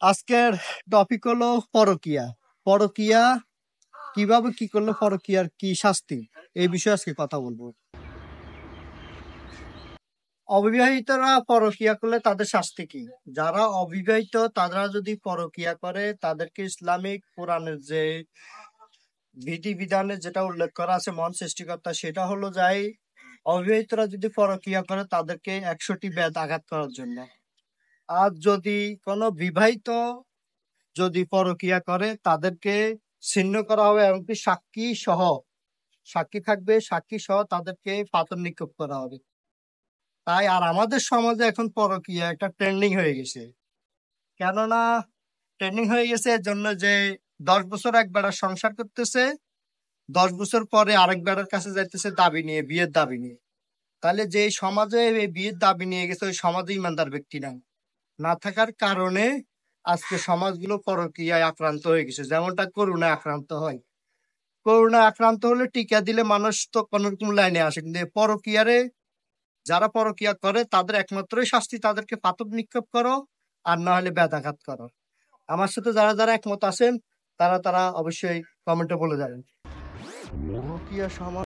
আজকের টপিক হলো পরকিয়া। পরকিয়া কিভাবে কি করলে পরকিয়ার কি শাস্তি, এই বিষয়ে আজকে কথা বলবো। অবিবাহিতরা পরকিয়া করলে তাদের শাস্তি কি? যারা অবিবাহিত তারা যদি পরকিয়া করে তাদেরকে ইসলামিক কোরআনের যে বিধিবিধানে যেটা উল্লেখ করা আছে মহান সৃষ্টিকর্তা, সেটা হলো যাই অবিবাহিতরা যদি পরকিয়া করে তাদেরকে 100টি বেত আঘাত করার জন্য। আর যদি কোনো বিবাহিত যদি পরকিয়া করে তাদেরকে ছিন্ন করা হবে, এমনকি সাক্ষী থাকবে, সাক্ষী সহ তাদেরকে পাথর নিক্ষেপ করা হবে। তাই আর আমাদের সমাজে এখন পরকিয়া একটা ট্রেন্ডিং হয়ে গেছে। কেননা ট্রেন্ডিং হয়ে গেছে এর জন্য যে 10 বছর এক বেড়া সংসার করতেছে, 10 বছর পরে আরেক বেড়ার কাছে যাইতেছে দাবি নিয়ে, বিয়ের দাবি নিয়ে। তাহলে যে সমাজে এই বিয়ের দাবি নিয়ে গেছে ওই সমাজে ইমানদার ব্যক্তি না থাকার কারণে আজকে সমাজগুলো পরকীয়ায় আক্রান্ত হয়ে গেছে। যেমনটা করোনায় আক্রান্ত হয়, করোনা আক্রান্ত হলে টিকা দিলে মানুষ তো কোন রকম লাইনে আসে, কিন্তু পরকীয়ারে যারা পরকীয়া করে তাদের একমাত্রই শাস্তি তাদেরকে পাথর নিক্ষেপ করো, আর না হলে বেদাঘাত করো। আমার সাথে যারা যারা একমত আছেন তারা তারা অবশ্যই কমেন্টে বলে যাবেন। পরকীয়া সমাজ